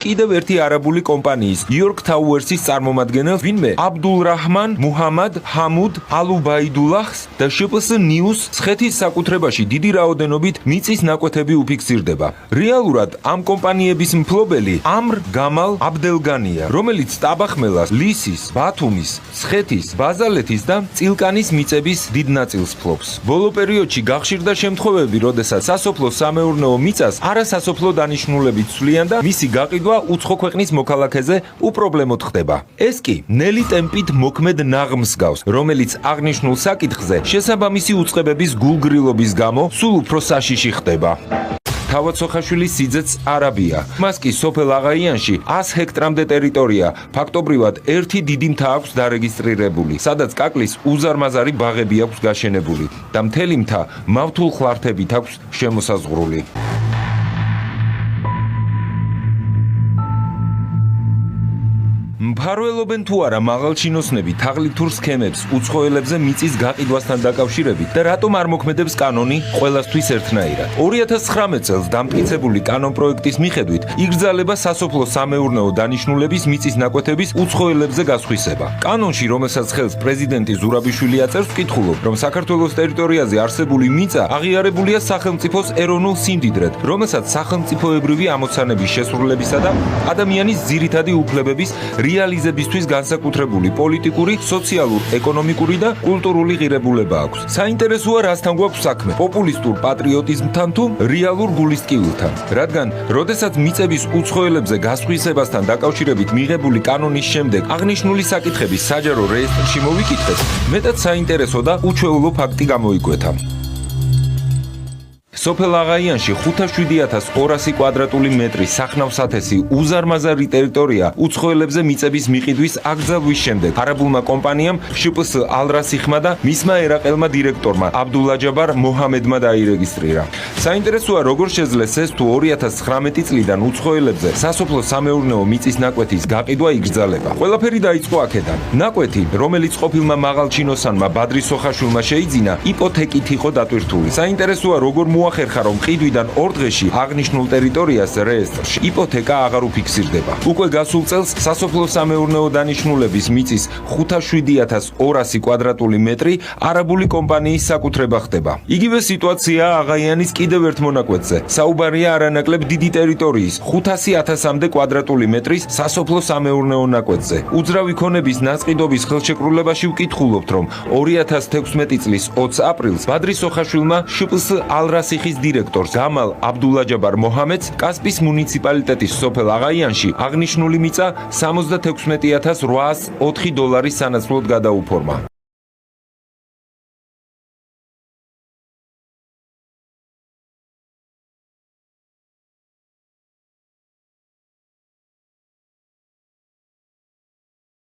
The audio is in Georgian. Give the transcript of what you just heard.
კიდევ ერთი არაბული კომპანიის York Towers-ის წარმომადგენელს ვინმე აბდულრაჰმან მუჰამად ჰამუდ ალუბაიდულაჰს და შპს News ცხეთის საკუთრებაში დიდი რაოდენობით მიწის ნაკვეთები უფიქსირდება. რეალურად ამ კომპანიების მფლობელი ამრ გამალ აბდელგანია, რომელიც ტაბახმელას, ლისის, ბათუმის, ცხეთის, ბაზალეთის და წილკანის მიწების დიდ ნაწილს ფლობს. ბოლო პერიოდში გახშირდა შემთხვევები, როდესაც სასოფლო სამეურნეო მიწას არასასოფლო დანიშნულებით ცვლიან და მისი გაყიდვა უცხო ქვეყნის მოქალაქეზე უპრობლემოდ ხდება. ეს კი ნელი ტემპით მოქმედ ნაღმს გავს, რომელიც აღნიშნულ საკითხზე შესაბამისი უწყებების გულგრილობის გამო სულ უფრო საშიში ხდება. თავად სოხაშვილის სიძეც არაბია. მას კი სოფელ აღაიანში 100 ჰექტრამდე ტერიტორია ფაქტობრივად ერთი დიდი მთა აქვს დარეგისტრირებული, სადაც კაკლის უზარმაზარი ბაღები აქვს გაშენებული და მთელი მთა მავთულ ხლართებით აქვს შემოსაზღვრული. მფარველობენ თუ არა მაღალჩინოსნები თაღლითურ სქემებს უცხოელებზე მიწის გაყიდვასთან დაკავშირებით და რატომ არ მოქმედებს კანონი ყველასთვის ერთნაირად. 2019 წელს დამტკიცებული კანონპროექტის მიხედვით იგრძალება სასოფლო სამეურნეო დანიშნულების მიწის ნაკვეთების უცხოელებზე გასხვისება. კანონში, რომელსაც ხელს პრეზიდენტი ზურაბიშვილი აწერს, ვკითხულობ, რომ საქართველოს ტერიტორიაზე არსებული მიწა აღიარებულია სახელმწიფოს ეროვნულ სიმდიდრედ, რომელსაც სახელმწიფოებრივი ამოცანების შესრულებისა და ადამიანის ძირითადი უფლებების რეალიზებისთვის განსაკუთრებული პოლიტიკური, სოციალურ-ეკონომიკური და კულტურული ღირებულება აქვს. საინტერესოა რასთან გვაქვს საქმე, პოპულისტურ პატრიოტიზმთან თუ რეალურ გულისტკივილთან. რადგან, როდესაც მიწების უცხოელებზე გასხვისებასთან დაკავშირებით მიღებული კანონის შემდეგ აღნიშნული საკითხების საჯარო რეესტრში მოვიკითხეთ, მეტად საინტერესო და უჩვეულო ფაქტი გამოიკვეთა. სოფელ აღაიანში 57,200 კვადრატული მეტრი სახნავ-სათესი უზარმაზარი ტერიტორია უცხოელებზე მიწების მიყიდვის აკრძალვის შემდეგ არაბულმა კომპანიამ შპს ალრასიხმა და მისმა ერაყელმა დირექტორმა აბდულაჯაბარ მოჰამედმა დაირეგისტრირა. საინტერესოა, როგორ შეძლეს ეს თუ 2019 წლიდან უცხოელებზე სასოფლო სამეურნეო მიწის ნაკვეთის გაყიდვა იგრძალება. ყველაფერი დაიწყო აქედან. ნაკვეთი, რომელიც ყოფილმა მაღალჩინოსანმა ბადრი სოხაშვილმა შეიძინა, იპოთეკით იყო დატვირთული. საინტერესოა, როგორ მოახერხა, რომ ყიდვიდან 2 დღეში აღნიშნულ ტერიტორიას რეესტრში იპოთეკა აღარ უფიქსირდება. უკვე გასულ წელს სასოფლო სამეურნეო დანიშნულების მიწის 57,200 კვადრატული მეტრი არაბული კომპანიის საკუთრება ხდება. იგივე სიტუაციაა აღაიანის კიდევ ერთ მონაკვეთზე. საუბარია არანაკლებ დიდი ტერიტორიის 500,000-მდე კვადრატული მეტრის სასოფლო სამეურნეო ნაკვეთზე. უძრავი ქონების ნაწყიდობის ხელშეკრულებაში ვკითხულობთ, რომ 2016 წლის 20 აპრილს ბადრი სოხაშვილმა შპს ალრასიხის დირექტორს გამალ აბდულაჯაბარ მოჰამედს კასპის მუნიციპალიტეტის სოფელ აღაიანში აღნიშნული მიწა $76,804 სანაცვლოდ გადაუფორმა.